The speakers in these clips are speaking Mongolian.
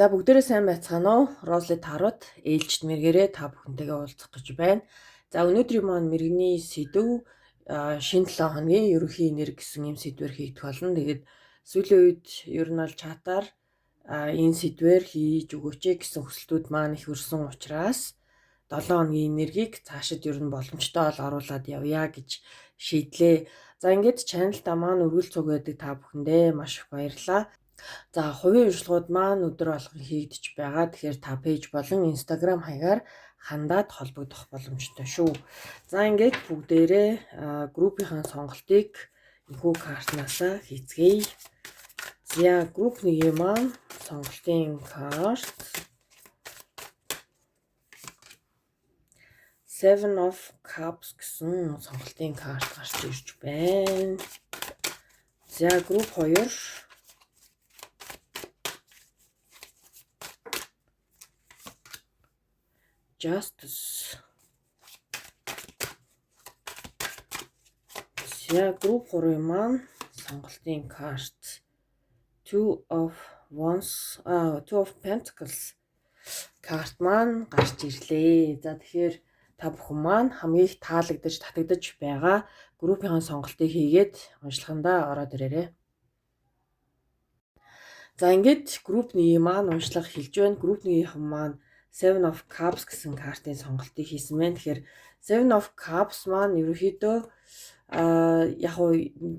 За бүгдээрээ сайн байцгаана уу? Розли Тарот ээлжид мэргээрээ та бүхэнтэйгээ уулзах гэж байна. За өнөөдрийн маань мэргэний сэдв шинэ 7 хоногийн ерөнхий энерги гэсэн юм сэдвээр хийгдэх болно. Тэгээд сүүлийн үед ер нь бол чатаар энэ сэдвээр хийж өгөөч гэсэн хүсэлтүүд маань их өрсөн учраас 7 хоногийн энергийг цаашид ер нь боломжтой бол оруулаад явъя гэж шийдлээ. За ингээд чаналта маань өргөл цуг байдаг та бүхэндээ маш их баярлалаа. За хувийн урилгууд маань өдөр болгон хийгдэж байгаа. Тэгэхээр та пэйж болон Instagram хаягаар хандаад холбогдох боломжтой шүү. За ингээд бүгдээрээ группийн сонголтыг энэхүү картнасаа хийцгээе. За групп 1-ийн маань сонголтын карт Seven of Cups гэсэн сонголтын карт гарч ирж байна. За групп 2 Justice. За групп 3-ын маань сонголтын карт Two of Pentacles карт маань гарч ирлээ. За тэгэхээр та бүхэн маань хамгийн их таалагдж татагдж байгаа группийн сонголтыг хийгээд уншлагандаа ороод ирээрэй. За ингээд групп 1-ийн маань уншлага хэлж байна. Групп 1-ийн маань Seven of Cups гэсэн картын сонголтыг хийсэн байна. Тэгэхээр Seven of Cups маань ерөнхийдөө яг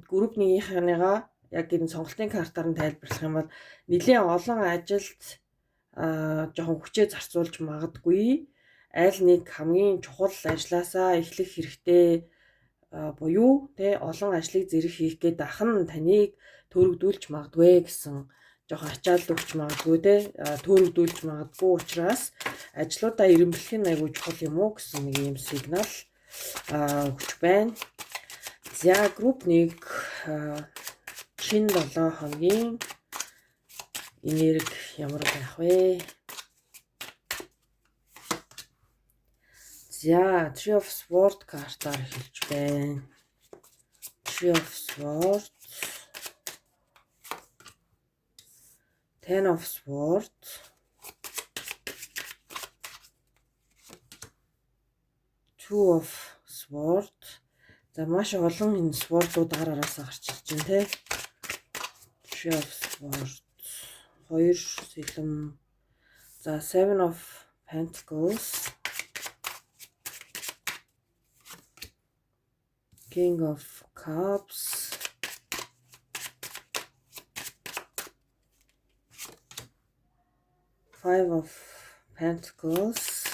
групп 1-ийнхныгаа яг энэ сонголтын картаар нь тайлбарлах юм бол нэлийн олон ажилд жоохон хүчээ зарцуулж магадгүй. Аль нэг хамгийн чухал ажлаасаа эхлэх хэрэгтэй буюу олон ажлыг зэрэг хийх гээд ахын таныг төрөгдүүлж магадгүй гэсэн жоохон ачаал өгч магадгүй төрөгдүүлж магадгүй учраас ажлуудаа эренблэх нь айгүй чухал юм уу гэсэн нэг юм сигнал өгч байна. За групп 1 шинэ 7 хоногийн энерги ямар байх вэ? За Three of Swords картаар хэлж байна. Three of Swords, Ten of Swords, Two of Swords. За маш олон энэ свордууд араасаа гарч ирж байна те. Three of Swords, 2 сэлэм. За Seven of Pentacles, King of Cups, Five of Pentacles,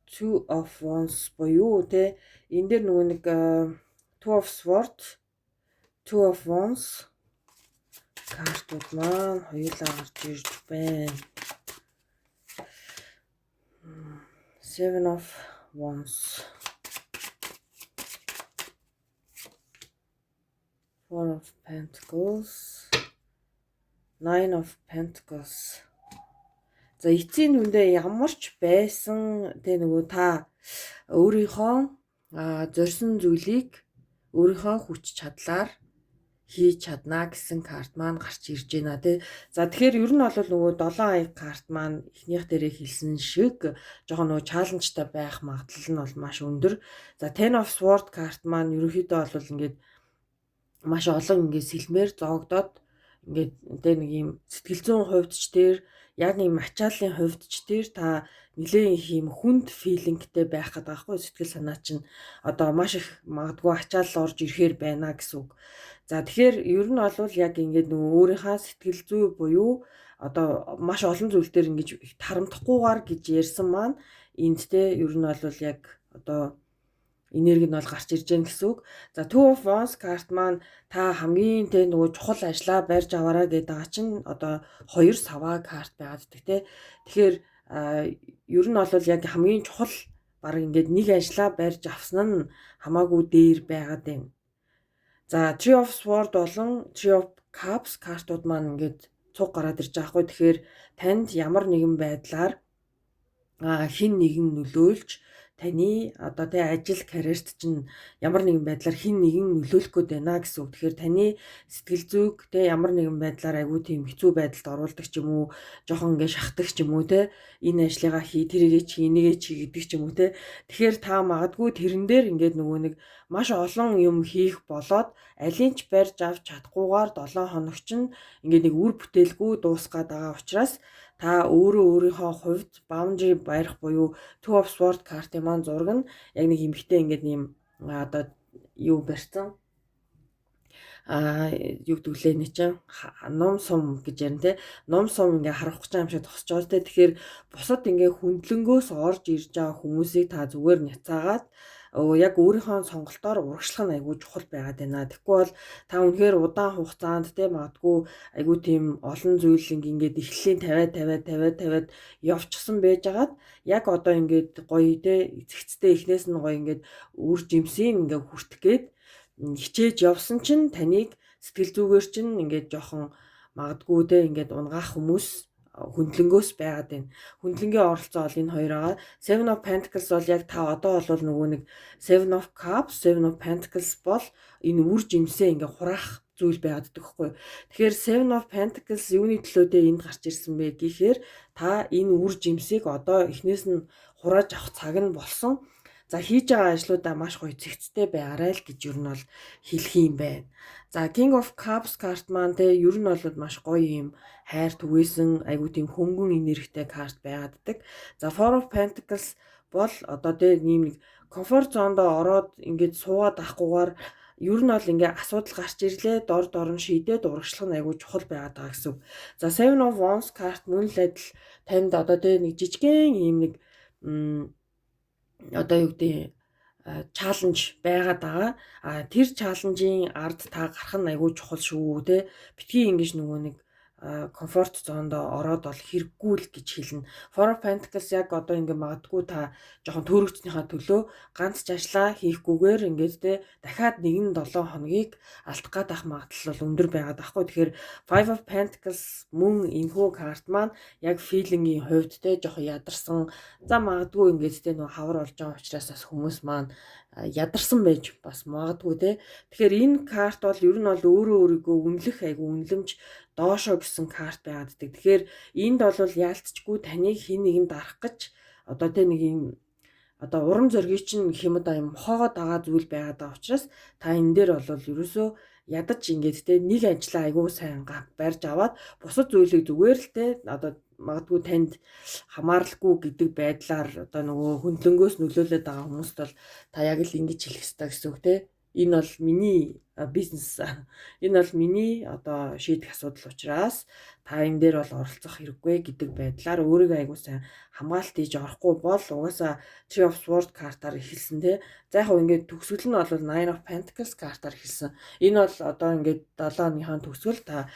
Two of Wands буюу энэ дээр нөгөө нэг Two of Swords, Two of Wands картууд маань хоёулаа гарч ирж байна. Seven of Wands, Four of Pentacles, Nine of Pentacles. За эцсийн үндэ ямар ч байсан нөгөө та өөрийнхөө зорьсон зүйлийг өөрийнхөө хүч чадлаар хийж чадна гэсэн карт маань гарч ирж байна За тэгэхээр ер нь бол нөгөө 7 аяг карт маань эхнийх дээрээ хэлсэн шиг жоохон нөгөө чаленжтай байх магадлал нь бол маш өндөр. За Ten of Swords карт маань ерөнхийдөө бол ингээд маш олон ингээд сэлмээр зоогдоод ингээд нэг юм сэтгэл зүйн хувьд ч яг нэг ачааллын хувьд ч та нэлээд их юм хүнд филингтэй байх гэдэг аахгүй сэтгэл санаа чинь одоо маш их магадгүй ачаал орж ирэхээр байна гэсэн үг. За тэгэхээр ер нь бол яг ингээд нөгөө өөрийнхөө сэтгэл зүй буюу одоо маш олон зүйл дээр ингэж тарамдахгүйгээр гэж ярьсан маань энд ер нь бол яг одоо энерги нь бол гарч ирж байна гэсэн үг. За Two of Wands карт маань та хамгийн нөгөө чухал ажлаа барьж аваарай гэдэг чинь одоо 2 саваа карт байгаад байдаг Тэгэхээр ер нь бол яг хамгийн чухал баг ингээд нэг ажлаа барьж авсан нь хамаагүй дээр байгаад байна. За Three of Swords болон Three of Cups картууд маань ингээд цуг гараад ирж байгаа хгүй. Тэгэхээр танд ямар нэгэн байдлаар хин нэгэн нөлөөлж таны одоо тэ ажил карьерт чинь ямар нэгэн байдлаар хин нэгэн нөлөөлөх гээд байна гэсэн үг. Тэгэхээр таны сэтгэл зүйг тэ ямар нэгэн байдлаар айгүй тийм хэцүү байдалд оруулдаг ч юм уу, жоохон ингээ шахдаг ч юм уу тэ энэ ажлыгаа хий, тэрийгээ чи, энийгээ чи гэдэг ч юм уу тэ. Тэгэхээр та магадгүй тэрэн дээр ингээд нөгөө нэг маш олон юм хийх болоод алийг ч барьж авч чадахгүйгээр 7 хоног чинь ингээд нэг үр бүтээлгүй дуусгаад байгаа учраас та өөрийнхөө хувьд boundary барих буюу two of sword картын маань зураг нь яг нэг эмхтэй ингээд нэм одоо юу барьсан юу гэдүүлээ нэг чинь ном сум гэж ярина те ном сум ингээ харах гэж юм шиг тосч байгаа те тэгэхээр бусад ингээ хүндлэнгөөс орж ирж байгаа хүмүүсийг та зүгээр няцаагаад яг өөрийнхөө сонголтоор урагшлах нь айгүй чухал байгаад байна. Тэгэхгүй бол та үнэхээр удаан хугацаанд те магадгүй айгүй тийм олон зүйл ингээд эхлэлийн тавиад явчихсан байжгаад яг одоо ингээд гоё те эцэгцтэй эхнээс нь гоё ингээд үр жимсийн ингээд хүртэх гээд хичээж явсан чинь таныг сэтгэл зүгээр чинь ингээд жоохон магадгүй те ингээд унгаах хүмүүс хүндлэнгөөс байгаад байна. Хүндлэнгийн оролцоо ол энэ хоёр байгаа. Seven of Pentacles бол яг та одоо бол нөгөө нэг Seven of Cups, Seven of Pentacles бол энэ үр жимсээ ингээ хураах зүйл байгаад байгаа байхгүй. Тэгэхээр Seven of Pentacles юуны төлөөдөө энд гарч ирсэн бэ гэхээр та энэ үр жимсийг одоо эхнээс нь хурааж авах цаг нь болсон. За хийж байгаа ажлуудаа маш гоё цэгцтэй байгаарай л гэж юу нь бол хэлэх юм байна. За King of Cups карт маань те ер нь бол маш гоё юм хайр түгээсэн айгуу тийм хөнгөн энергитэй карт байгааддаг. За Four of Pentacles бол одоо те ийм нэг комфорт зондоо ороод ингээд суугаад ахгүйгээр ер нь бол ингээ асуудал гарч ирлээ дор дорн шийдээд урагшлах нь айгуу чухал байгаад байгаа гэсэн үг. За Seven of Wands карт мөн л адил танд одоо те нэг жижигхэн ийм нэг одоо юу гэдэг чаленж байгаад байгаа. Тэр чаленжийн ард та гарах нь айгүй чухал шүү те. Битгий ингэж нөгөө нэг комфорт зондоо ороод бол хэрэггүй л гэж хэлнэ. Four of Pentacles яг одоо ингээ магадгүй та жоохон төрөгчнийхаа төлөө ганц ажлаа хийхгүйгээр ингээд те дахиад 1-7 хоногийг алдах гадах магадлал бол өндөр байгаад байхгүй. Тэгэхээр Five of Pentacles мөн энэхүү карт маань яг филингийн хувьд те жоохон ядарсан. За магадгүй ингээд те нөгөө хавар болж байгаа учраас бас хүмүүс маань ядарсан байж бас магадгүй те. Тэгэхээр энэ карт бол ер нь бол өөрийгөө үнэлэх айгүй үнэлэмж доошо гэсэн карт байгааддаг. Тэгэхээр энд бол яалтчгүй таныг хин нэгэн дарах гэж одоо тэ нэг юм одоо урам зориг чинь хэмэд юм хоогоод байгаа зүйл байгаад байгаа учраас та энэ дээр бол ерөөсөө ядаж ингээд те нэг ажлаа айгүй сайн барьж аваад бусад зүйлийг зүгээр л те одоо магадгүй танд хамааралгүй гэдэг байдлаар одоо нөгөө хөндлөнгөөс нөлөөлөд байгаа хүмүүст бол та яг л ингэж хэлэх хэрэгтэй гэсэн үг те. Энэ бол миний бизнес. Энэ бол миний одоо шийдэх асуудал учраас та энэ дээр бол оролцох хэрэггүй гэдэг байдлаар өөрийгөө айгуу сайн хамгаалт хийж орохгүй бол угаасаа Three of Swords картаар эхэлсэн те. За яг ингээд төгсгөл нь бол Nine of Pentacles картаар эхэлсэн. Энэ бол одоо ингээд 7 оныхаа төгсгөл та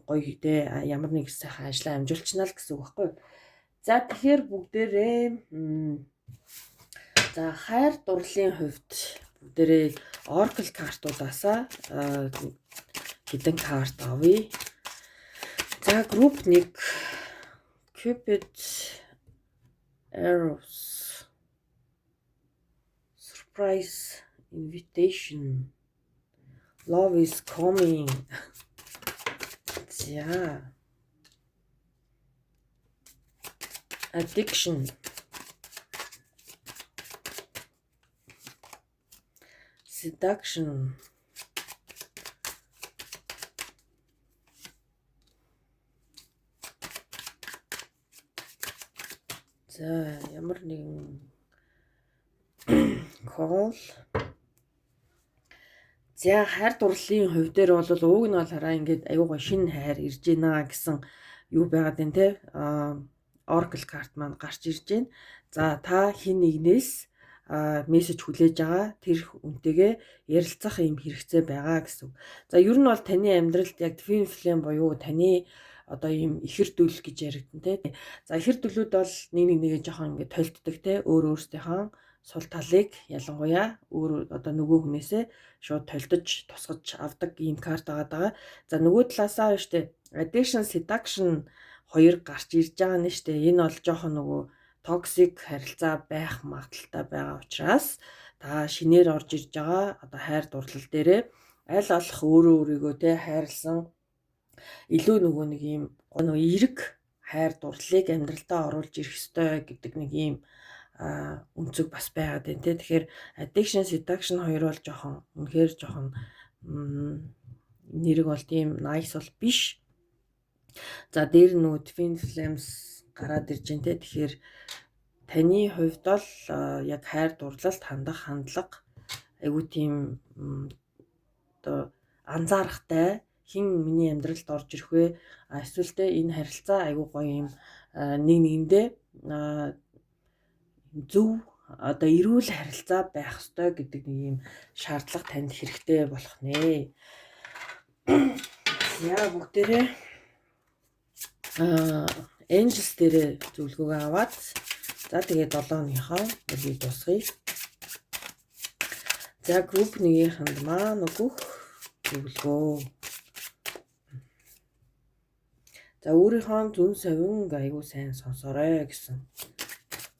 гоё те ямар нэг сайхан ажлаа амжуулчихна л гэсэн үг байхгүй. За тэгэхээр бүгдээрээ за хайр дурлалын хувьд бүгдээрээ Oracle картуудаасаа хэдэн карт авъя. За group 1 Cupid Arrows Surprise Invitation Love is coming. За Addiction Seduction за ямар нэгэн call за хайр дурлалын хувь дээр бол ууг нь бол хараа ингээд аюугаа шинэ хайр ирж байна гэсэн юу байгаад байна те Oracle карт маань гарч ирж байна. За та хин нэгнээс мессеж хүлээж байгаа тэр үнтэйгээ ярилцах юм хэрэгцээ байгаа гэсэн. За ер нь бол таны амьдралд яг twin flame буюу таны одоо ийм ихэр дүл гэж яригдэн те. За ихэр дүлүүд бол нэгээ жоохон ингэ толддог те өөртөөхөө сул талыг ялангуяа өөр одоо нөгөө хүнээсээ шууд толдож тусгаж авдаг ийм карт байгаа. За нөгөө талаасаа штэ addiction seduction хоёр гарч ирж байгаа нь штэ. Энэ бол жоохон нөгөө токсик харилцаа байх магадaltaй байгаа учраас та шинээр орж ирж байгаа одоо хайр дурлал дээрээ аль болох өөрийгөө те хайрлсан илүү нөгөө нэг ийм нөгөө эерэг хайр дурлалыг амьдралдаа оруулж ирэх ёстой гэдэг нэг ийм үнцэг бас байгаад байна те. Тэгэхээр addiction seduction хоёр бол үнэхээр жоохон нэрэг бол тийм nice бол биш. За дээр нөгөө twin flames гараад ирж байна те. Тэгэхээр таны хувьд бол яг хайр дурлалд хандах хандлага айгүй тийм одоо анзаарахтай хин миний амьдралд орж ирэх вэ? Эсвэл тэ энэ харилцаа айгүй гоё юм нэг нэгэндээ зөв одоо эрүүл харилцаа байх ёстой гэдэг нэг юм шаардлага танд хэрэгтэй болох нэ. Яа бүгдээрээ Angels дээрээ зөвлөгөөгөө аваад за тэгээд 7 өдрийнхөө өдрийг дуусгая. За group 1-ийнхэнд маань өгөх зөвлөгөө. За өөрийнхөө зүн совин айгуу сайн сонсоорой гэсэн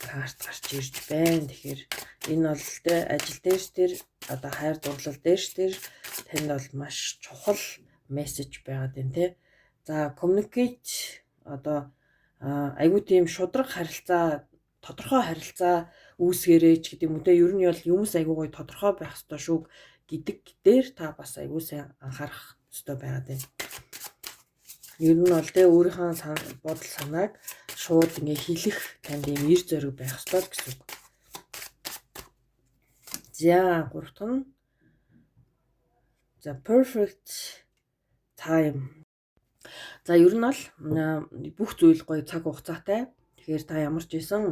карт гарч ирж байна. Тэгэхээр энэ бол тэ ажил дээрс тэр одоо хайр дурлал дээрс тэр танд бол маш чухал мессеж байгаад байна те. За communicate одоо айгуу тийм шудраг харилцаа тодорхой харилцаа үүсгээрэй ч гэдэг юм уу те. Ер нь бол юмс айгуу гоё тодорхой байх ёстой шүү гэдэг дээр та бас айгуу сайн анхаарах ёстой байгаад байна. Ер нь бол те өөрийнхөө бодол санааг шууд ингээ хэлэх танд юм эр зориг байх ёстой гэсэн үг. За 3 дахь нь за perfect time. За ер нь бол бүх зүйл гоё цаг хугацаатай. Тэгэхээр та ямар ч байсан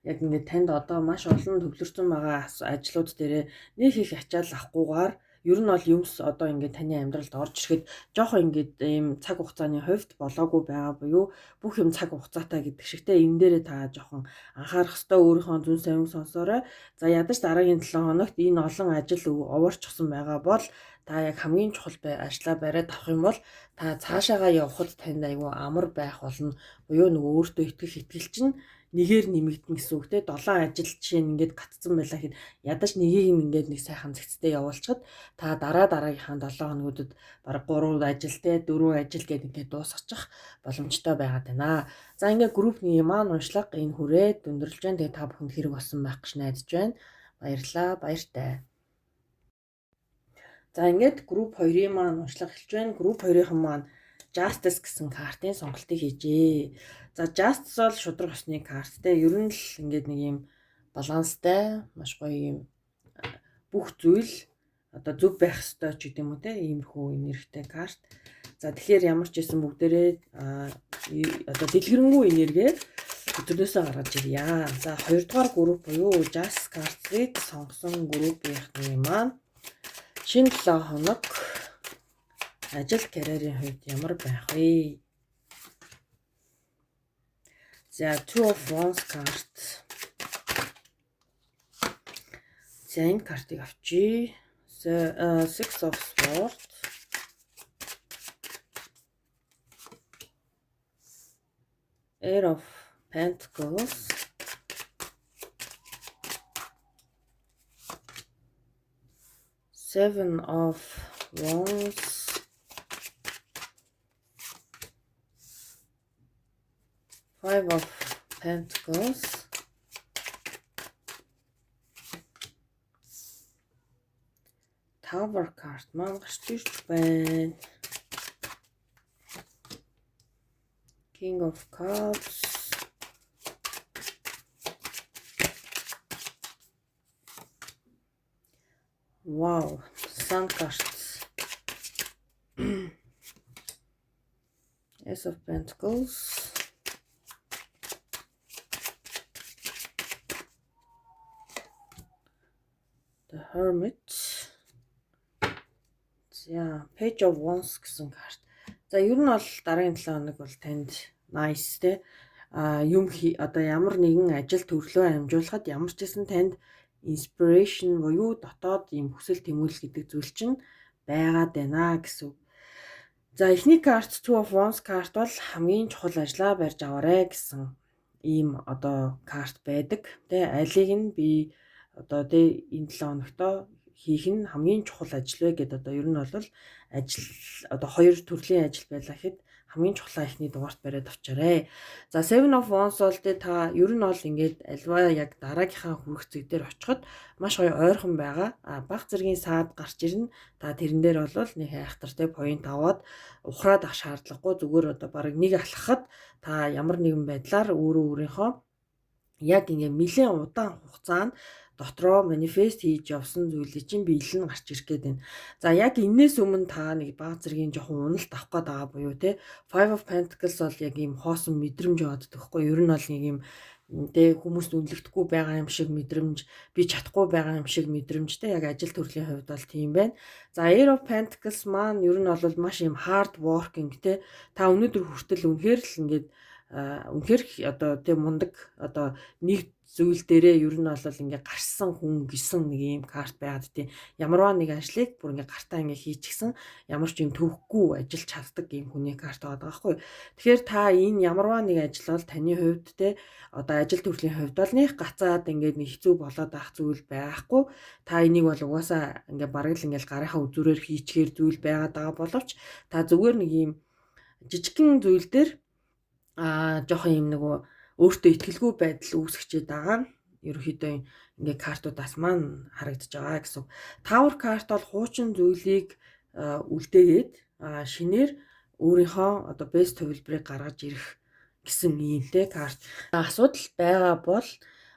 яг ингээд танд одоо маш олон төвлөрсөн байгаа ажлууд дээрээ нэг их ачаал авахгүйгээр ер нь бол юмс одоо ингээд таны амьдралд орж ирэхэд жоохон ингээд ийм цаг хугацааны хувьд болоогүй байгаа буюу бүх юм цаг хугацаатай гэдэг шигтэй энэ дээрээ та жоохон анхаарах ёстой өөрийнхөө зүн совин сонсоорой. За ядаж дараагийн 7 хоногт энэ олон ажил овоорчсон байгаа бол та яг хамгийн чухал ажлаа бариад авах юм бол та цаашаагаа явхад танд айгүй амар байх болно. Буюу нөгөө өөртөө итгэх итгэл чинь нэгээр нэмэгдэн гэсэн үг те. 7 ажил жишээ нь ингээд гатцсан байлаа гэхэд ядаж нэгийг ингээд нэг сайхан зэгцтэй явуулчихад та дараагийнхаа 7 хоногудад бараг 3 ажил те 4 ажил гэдэг ингээд дуусгачих боломжтой байгаад байна. За ингээд групп 1 маань уншлага энэ хүрээд өндөрлж байна. Тэгээ та бүхэнд хэрэг болсон байх гэж найдаж байна. Баярлалаа, баяртай. За ингээд групп 2-ын маань уншлага эхэлж байна. Групп 2-ын маань Justice гэсэн картын сонголтыг хийжээ. За Justice бол шудраг усны карт те. Ер нь л ингээд нэг юм баланстай, маш гоё юм бүх зүйл одоо зөв байх ёстой ч гэдэм үү те. Иймэрхүү энергитэй карт. За тэгэхээр ямар ч байсан бүгдээрээ одоо дэлгэрэнгүй энерги өдрөөсөө гаргаж ирье. За 2 дугаар групп буюу Justice картыг сонгосон группийнхны маань шинэ 7 хоног ажил карьерийн хувьд ямар байх вэ? За Two of Wands карт. За энэ картыг авчи. Six of Swords. Eight of Pentacles. Seven of Wands. Five of Pentacles. Tower card маань гарч ирж байна. King of Cups. Wow, Sun cards. Ace of Pentacles. The Hermit. За, Page of Wands гэсэн карт. За, ер нь бол дараагийн 7 хоног бол танд nice те. Юм одоо ямар нэгэн ажил төрлөө амжуулахад ямар ч гэсэн танд inspiration буюу дотоод ийм хүсэл тэмүүлэл гэдэг зүйл чинь байгаад байна гэсэн. За, эхний карт Two of Wands карт бол хамгийн чухал ажлаа барьж аваарэ гэсэн ийм одоо карт байдаг. Тэ алийг нь би одоо тэ энэ 7 хоногтоо хийх нь хамгийн чухал ажил вэ гэдээ одоо ер нь бол ажил одоо хоёр төрлийн ажил байлаа гэхэд хамгийн чухлаа ихний дугаарт бариад авчаарай. За Seven of Wands бол та ер нь бол ингээд альва яг дараагийнхаа хүрэх зэг дээр очиход маш гоё ойрхон байгаа. Бага зэргийн саад гарч ирнэ. Та тэрэн дээр бол нэг айхтартай point аваад ухраад ах шаардлагагүй зүгээр одоо баг нэг алхахад та ямар нэгэн байдлаар өөрийнхөө яг ингээд нэлээд удаан хугацаанд дотроо манифест хийж явсан зүйлийг чинь биелэн гарч ирэх гээд байна. За яг энээс өмнө та нэг бага зэргийн жоохон уналт авах гээд байгаа буюу те Five of Pentacles бол яг ийм хоосон мэдрэмж яваад байхгүй. Ер нь бол нэг ийм тэ хүмүүст үнэлэгдэхгүй байгаа юм шиг мэдрэмж, би чадахгүй байгаа юм шиг мэдрэмж те яг ажил төрлийн хувьд бол тийм байна. За Air of Pentacles маань ер нь бол маш ийм hard working те та өнөөдөр хүртэл үнэхээр л ингээд үнэхээр одоо тийм мундаг одоо нэг зүйл дээрээ ер нь бол ингээ гарсан хүн гисэн нэг юм карт байгаад тийм ямарваа нэг ажлыг бүр ингээ гартаа ингээ хийчихсэн ямар ч юм төвхгүй ажиллаж чаддаг юм хүний карт байгаа байхгүй. Тэгэхээр та энэ ямарваа нэг ажил бол таны хувьд те одоо ажил төрлийн хувьд бол нэг гацаад ингээ нэг хэцүү болоод авах зүйл байхгүй. Та энийг бол угаасаа ингээ бараг л ингээ гарынхаа үзүүрээр хийчихээр зүйл байгаад байгаа боловч та зүгээр нэг юм жижигхэн зүйл дээр жоохон юм нөгөө өөртөө итгэлгүй байдал үүсгэж байгаа. Ерөнхийдөө ингээ картуудаас маань харагдаж байгаа гэсэн. Tower карт бол хуучин зүйлийг үлдээгээд шинээр өөрийнхөө одоо бест хувилбарыг гаргаж ирэх гэсэн иймтэй карт. Асуудал байгаа бол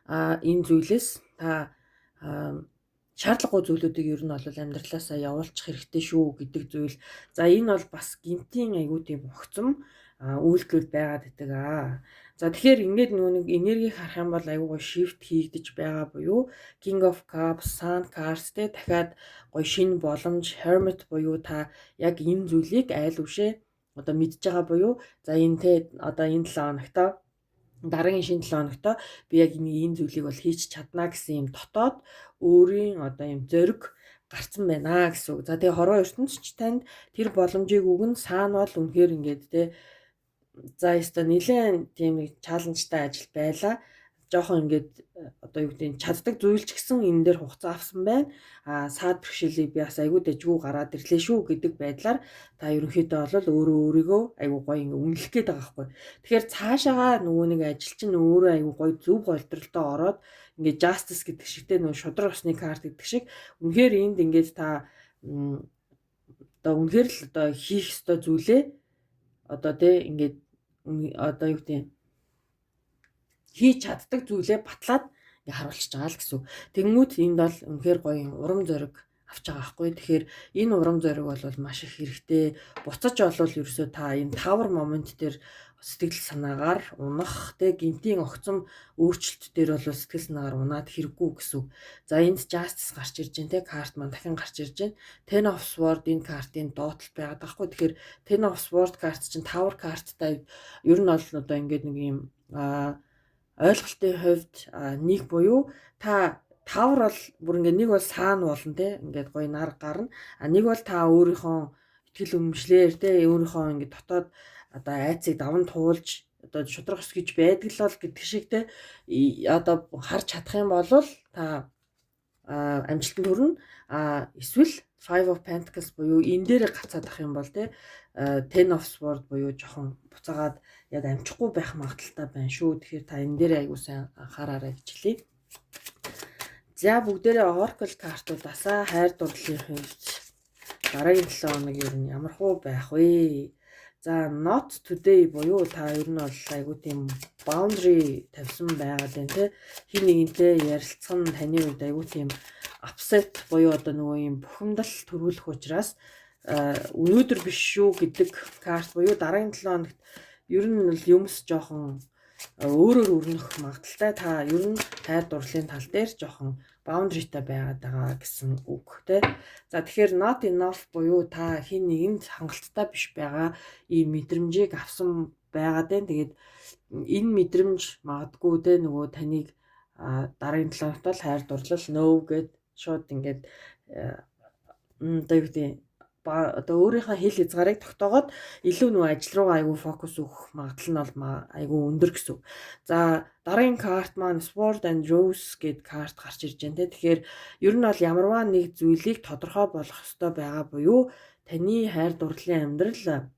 энэ зүйлээс та шаардлагагүй зүйлүүдийг ер нь бол амьдралаасаа явуулчих хэрэгтэй шүү гэдэг зүйл. За энэ бол бас гинтийн айгуу тийм огцом үйлдэл байгаад байдаг. За тэгэхээр ингээд нэг энергийг харах юм бол айгүй гоё shift хийгдэж байгаа буюу King of Cups, Sun cards те дахиад гоё шинэ боломж, Hermit буюу та яг энэ зүйлийг айл үшээ одоо мэдж байгаа буюу за энэ те одоо энэ 7 хоногтоо дараагийн шинэ 7 хоногтоо би яг энэ зүйлийг бол хийж чадна гэсэн юм дотоод өөрийн одоо юм зориг гарцсан байна гэсэн үг. За тэгээ хорвоо ертөнцч танд тэр боломжийг өгнө. Саана бол үнэхээр ингээд те за яста нэлээд тийм нэг чаленжтай ажил байла. Жохон ингээд одоо юу гэдэг нь чаддаг зүйлч гэсэн энэ дээр хугацаа авсан байна. Саад бэрхшээлийг би бас айгүй дэжгүй гараад ирлээ шүү гэдэг байдлаар та ерөнхийдөө бол өөрийгөө айгүй гоё ингээ үнэлэх гээд байгаа байхгүй. Тэгэхээр цаашаага нөгөө нэг ажил чинь өөрөө айгүй гоё зөв голдролтой ороод ингээ justice гэдэг шигтэй нөгөө шудраг усны карт гэдэг шиг үнэхээр энд ингээд та одоо үнэхээр л одоо хийх ёстой зүйлээ одоо тий ингээд одоо юу гэдэг хийж чаддаг зүйлээ батлаад ингээ харуулж байгаа л гэсэн. Тэнгүүд энд бол үнэхээр гоё урам зориг авч байгаа байхгүй. Тэгэхээр энэ урам зориг бол маш их хэрэгтэй. Буцаж олвол ерөөсөө та энэ tower moment дээр сэтгэл санаагаар унах те гинтийн огцом өөрчлөлт дээр бол сэтгэл санаагаар унаад хэрэггүй гэсэн. За энд justice гарч ирж байна те карт маань дахин гарч ирж байна. Ten of Swords энэ картын доотлол байгаад байгаа хгүй. Тэгэхээр Ten of Swords карт чинь tower карттай ер нь бол одоо ингээд нэг юм ойлголтын хувьд нэг буюу та тавар бол бүр ингээ нэг бол саана болно те ингээд гоё нар гарна. Нэг бол та өөрийнхөө итгэл үнэмшлэр те өөрийнхөө ингээ дотоод одоо айцыг даван туулж одоо шудраг ус гэж байдаг л бол гэдэг шиг те одоо харж чадах юм бол та амжилтанд хүрнэ. Эсвэл Five of Pentacles буюу энэ дээр гацаад ах юм бол те Ten of Swords буюу жоохон буцаагаад яг амжихгүй байх магадaltaй байна шүү. Тэгэхээр та энэ дээр аягүй сайн анхаараарай гэж хэлье. За бүгдээрээ Oracle картуудаасаа хайр дурлалын хувьд дараагийн 7 хоног ер нь ямар хөө байх вэ? За not today буюу та ер нь бол айгүй тийм boundary тавьсан байгаад байна те. Хин нэгнтэй ярилцсан таны үед айгүй тийм upset буюу одоо нөгөө юм бухимдал төрүүлэх учраас өнөөдөр биш шүү гэдэг карт буюу дараагийн 7 хоногт ер нь л юмс жоохон өөрөөр өрнөх магадaltaй та ер нь хайр дурлалын тал дээр жоохон boundary-тай байгаад байгаа гэсэн үг тий. За тэгэхээр not enough буюу та хин нэгэнд хангалттай биш байгаа ийм мэдрэмжийг авсан байгаад байна. Тэгээд энэ мэдрэмж магадгүй тий нөгөө таныг дараагийн 7 хоногт хайр дурлал no гэд шууд ингээд одоо юу гэдэг одоо өөрийнхөө хэл хязгаарыг тогтоогоод илүү нөгөө ажил руугаа айгүй фокус өгөх магадлал нь бол айгүй өндөр гэсэн. За дараагийн карт маань Sword and Rose гэдэг карт гарч ирж байна те. Тэгэхээр ер нь бол ямарваа нэг зүйлийг тодорхой болгох ёстой байгаа буюу таны хайр дурлалын амьдрал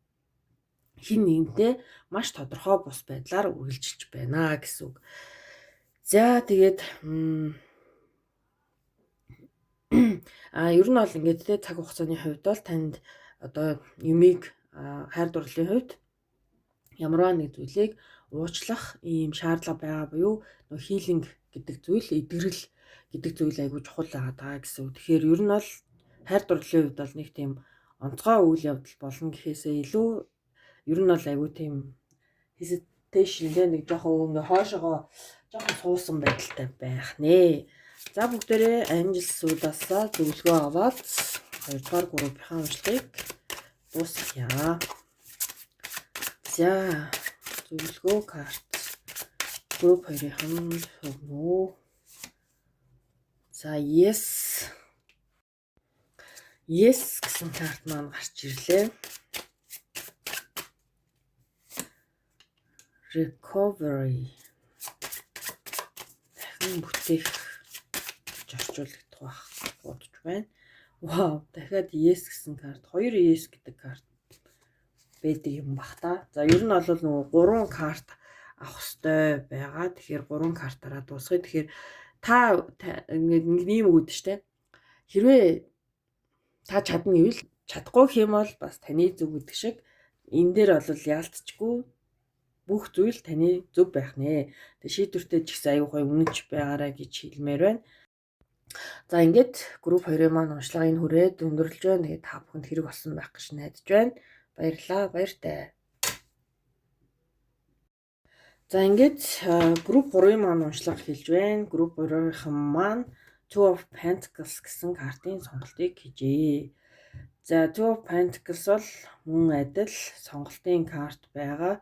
хин нэгнтэй маш тодорхой бус байдлаар үргэлжилж байна гэсэн үг. За тэгээд ер нь бол ингээд те цаг хугацааны хувьд бол танд одоо юмыг хайр дурлалын хувьд ямарваа нэг зүйлийг уучлах ийм шаардлага байгаа буюу нөө хилинг гэдэг зүйл, эдгэрэл гэдэг зүйл айгүй чухал байгаа гэсэн үг. Тэгэхээр ер нь бол хайр дурлалын хувьд бол нэг тийм онцгой үйл явдал болно гэхээсээ илүү ер нь бол айгүй тийм hesitation нэг жоохон ингээ хойшоогоо жоохон суусан байдалтай байх нэ. За бүгдээрээ Angels-уудаас зөвлөгөө аваад 2-р группийн уншлагыг дуусгая. За зөвлөгөө карт групп 2-ын хөвнөө. За yes гэсэн карт маань гарч ирлээ. Recovery дахин бүтээх орчуулагдах байх бодож байна. Вау, дахиад yes гэсэн карт, 2 yes гэдэг карт байдаг юм бах та. За ер нь бол нөгөө 3 карт авах хэрэгтэй байгаа. Тэгэхээр 3 картаараа дуусгая. Тэгэхээр та ингээд нэг юм өгдөө штэ. Хэрвээ та чадна гэвэл чадахгүй хэм бол бас таны зөв гэдэг шиг энэ дээр бол яалтчгүй бүх зүйл таны зөв байх нэ. Тэгээ шийдвэртэй ч гэсэн аюу гой үнэнч байгаарай гэж хэлмээр байна. За ингээд групп 2-ын маань уншлагын хүрээд өндөрлж байна. Тэгээд та бүхэнд хэрэг болсон байх гэж найдаж байна. Баярлалаа, баяртай. За ингээд групп 3-ын маань уншлага хэлж байна. Групп 3-ын маань Two of Pentacles гэсэн картын сонголтыг хийжээ. За Two of Pentacles бол мөн адил сонголтын карт байгаа.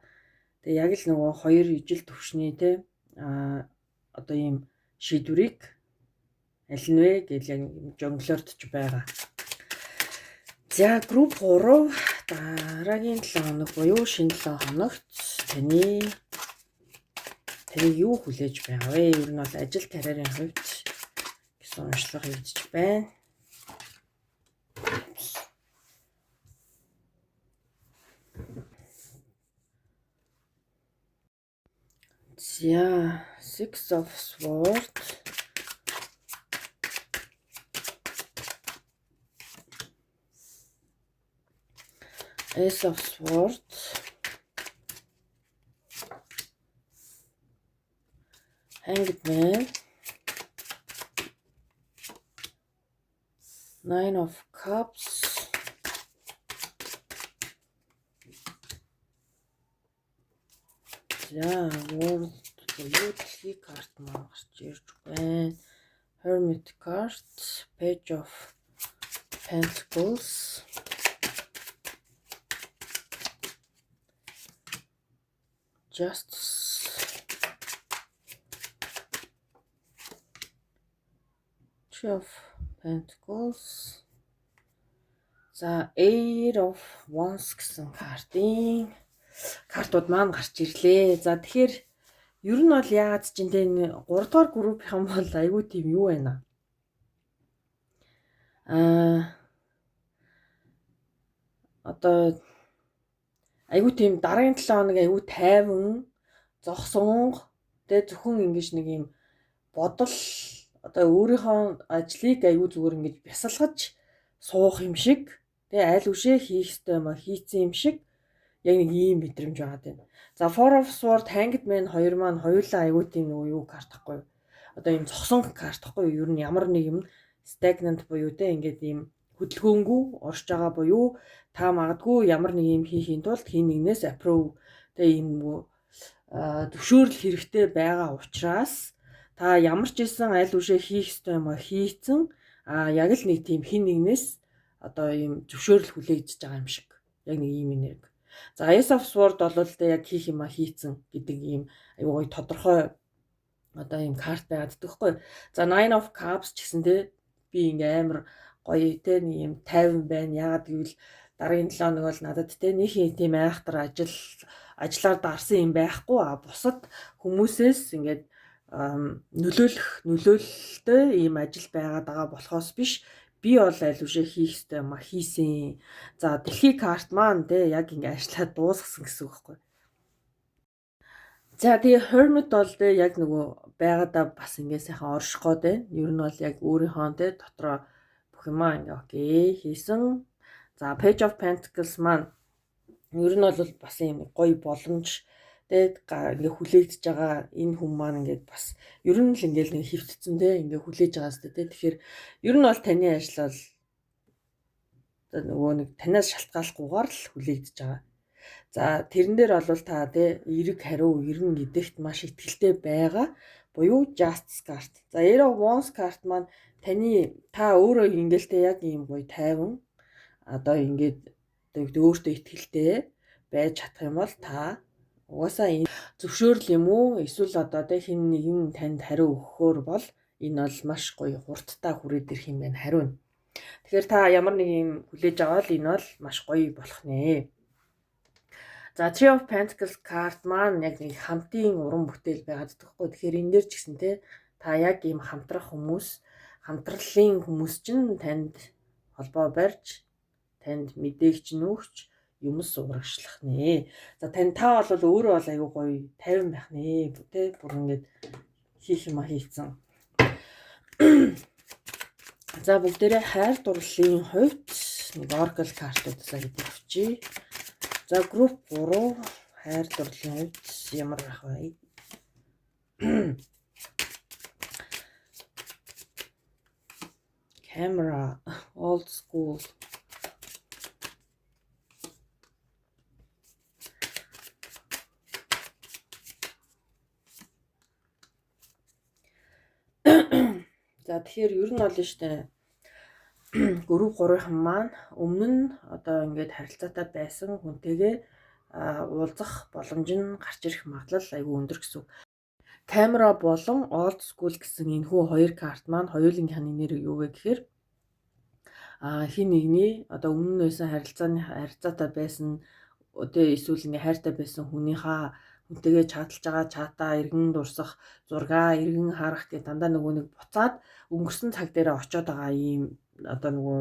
Тэгээ яг л нөгөө 2 ижил төвшний те одоо ийм шийдвэрийг аль нь вэ гэж яг жонглордж байгаа. За групп 3 дараагийн 7 хоног буюу шинэ 7 хоногт таны юу хүлээж байгаа вэ? Ер нь бол ажил карьерийн хувьд гэсэн уншлага хийж байна. За Six of Swords, Ace of Swords, Hanged Man, Nine of Cups, за World буюу дэлхий карт маань гарч ирж байна. Hermit card, Page of Pentacles, Justice, Two of Pentacles, за Eight of Wands гэсэн картууд маань гарч ирлээ. За тэгэхээр ер нь бол яагаад ч энэ 3 дугаар группийн бол айгүй тийм юу байна. Одоо айгүй тийм дараагийн 7 хоног айгүй тайван, зогсонго, тэгээ зөвхөн ингэж нэг юм бодол одоо өөрийнхөө ажлыг айгүй зүгээр ингэж бясалгаж суух юм шиг, тэгээ аль үшээ хийх ёстой юм хийцэн юм шиг яг нэг ийм мэдрэмж байгаа тийм. За Four of Swords, Hanged Man хоёр маань хоёулаа айгүй тийм нөгөө юу карт тахгүй. Одоо ийм зогсон карт тахгүй. Ер нь ямар нэг юм stagnant буюу те ингээд ийм хөдөлгөөнгүй орж байгаа буюу та магадгүй ямар нэг юм хийхийн тулд хин нэгнээс approve те ийм нөгөө зөвшөөрөл хэрэгтэй байгаа учраас та ямар ч исэн аль үшээ хийх ёстой юм хийцэн яг л нэг тийм хин нэгнээс одоо ийм зөвшөөрөл хүлээгдэж байгаа юм шиг. Яг нэг ийм энерги. За Ace of Swords бол тэ яг хийх юм хийцэн гэдэг ийм аюу гой тодорхой одоо ийм карт байгаад дтэгхгүй. За Nine of Cups ч гэсэн тэ би ингээ амар гоё те нэг юм тайван байна. Яагаад гэвэл дараагийн 7 хоног бол надад те нэг тийм айхтар ажиллаар дарсан юм байхгүй. Бусад хүмүүсээс ингээд нөлөөлөлтөй ийм ажил байгаад байгаа болохоос биш. Би бол аль үшээ хийх ёстой юм хийсэн. За дэлхийн карт маань те яг ингээд ажиллаад дуусгасан гэсэн үг байхгүй. За тэгээ Hermit бол те яг нөгөө байгаадаа бас ингээд сайхан орших гээд байна. Ер нь бол яг өөрийнхөө те дотроо бүх юмаа ингээд окей хийсэн. За Page of Pentacles маань ер нь бол бас юм гоё боломж те ингээд хүлээгдэж байгаа энэ хүн маань ингээд бас ер нь л ингээд нэг хөвтцэн те ингээд хүлээж байгаа сте те. Тэгэхээр ер нь бол таны ажил бол нөгөө нэг танаас шалтгааллахгүйгээр л хүлээгдэж байгаа. За тэрэн дээр бол та те эерэг хариу ирнэ гэдэгт маш итгэлтэй байгаа буюу Justice card. За Eight of Wands card маань та өөрөө ингээл те яг ийм гоё тайван одоо ингээд өөртөө итгэлтэй байж чадах юм бол та угаасаа энэ зөвшөөрөл юм уу эсвэл одоо те хэн нэгэн танд хариу өгөхөөр бол энэ бол маш гоё хурдтай хүрээд ирэх юм байна хариу. Тэгэхээр та ямар нэг юм хүлээж аваад энэ бол маш гоё болох нэ. За Three of Pentacles card маань яг нэг хамтын уран бүтээл байгаад байгаа. Тэгэхээр энэ дээр ч гэсэн те та яг ийм хамтрах хүмүүс, хамтралын хүмүүс чинь танд холбоо барьж, танд мэдээгч нүүгч юмс урагшлах нэ. За та бол өөрөө бол аюу гоё тайван байх нэ. Тэ бүр ингээд хийх юм хийцэн. За бүгдээрээ хайр дурлалын хувьд нэг Oracle картуудаа хэд авчи. За group 3 хайр дурлалын хувьд ямар байх вэ? Camera old school. За тэгэхээр ер нь бол штэ групп 3-ын маань өмнө нь одоо ингээд харилцаатай байсан хүнтэйгээ уулзах боломж нь гарч ирэх магадлал айгүй өндөр гэсэн үг. Камера болон old school гэсэн энэхүү хоёр карт маань хоёулынхын нэр юу вэ гэхээр хин нэгний одоо өмнө нь байсан харилцаатай байсан одоо эсвэл ингээ хайртай байсан хүнтэйгээ чаталж байгаа чатаа эргэн дурсах зургаа эргэн харах гэх дандаа нөгөө нэг буцаад өнгөрсөн цаг дээр очиод байгаа ийм одоо нөгөө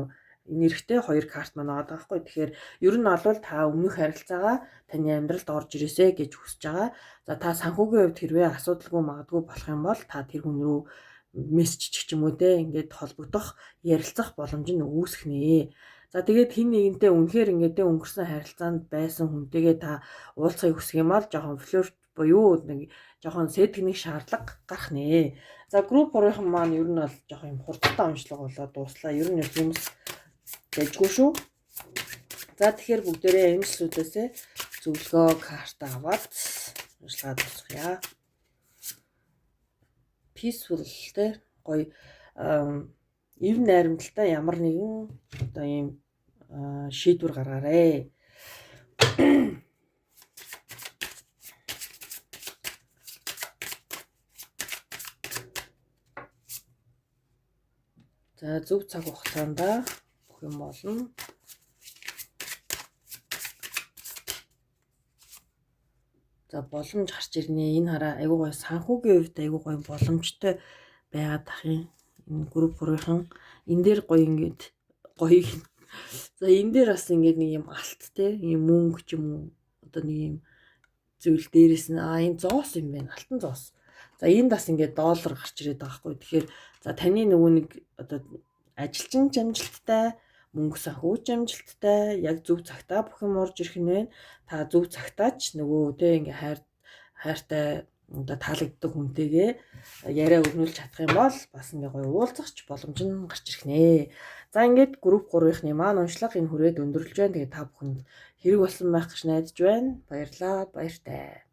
нэрхтээ хоёр карт маань байгаа байхгүй. Тэгэхээр ер нь бол та өмнөх харилцаагаа таны амьдралд орж ирээсэ гэж хүсэж байгаа. За та санхүүгийн хувьд хэрвээ асуудалгүй магадгүй болох юм бол та тэр хүн рүү мессеж ч юм уу те ингээд холбогдох, ярилцах боломж нь үүсэх нэ. За тэгээд хин нэгэнтэй үнэхээр ингээд өнгөрсөн харилцаанд байсан хүнтэйгээ та уулзахыг хүсэх юм бол жоохон флирт буюу нэг жоохон сэтгэхний шаардлага гарах нэ. За групп 3-ын маань ер нь бол жоохон юм хурдтай онцлог болоод дууслаа. Ер нь юмс дэжгүй шүү. За тэгэхээр бүгдээрээ эмчлүүдээс зөвлөгөө карт аваад ажиллагаа дуусгая. Peaceful те гоё ив найрамдалтай ямар нэгэн одоо ийм шийдвэр гаргаарэ. За зөв цаг хугацаанд бүх юм болно. За боломж гарч ирнэ. Энэ хараа айгуу гоё санхүүгийн хувьд айгуу гоё боломжтой байгаад ах юм. Энэ групп 3-ын энэ дээр гоё ингээд гоё. За энэ дээр бас ингээд нэг юм алт те юм мөнгө ч юм уу одоо нэг юм зүйл дээрээс нь энэ зоос юм байна. Алтан зоос. За энд бас ингээд доллар гарч ирээд байгаа хгүй. Тэгэхээр за таны нөгөө нэг одоо ажилчин амжилттай, мөнгө санхүүж амжилттай, яг зөв цагтаа бүх юм орж ирэх нь байна. Та зөв цагтаа ч нөгөө тэ ингээ хайртай одоо таалагддаг хүнтэйгээ яриа өрнүүлж чадах юм бол бас ингээ гоё уулзахч боломж нь гарч ирэх нэ. За ингээд групп 3-ын маань уншлага энэ хүрээд өндөрлж байна. Тэгээ та бүхэнд хэрэг болсон байх гэж найдаж байна. Баярлалаа. Баяртай.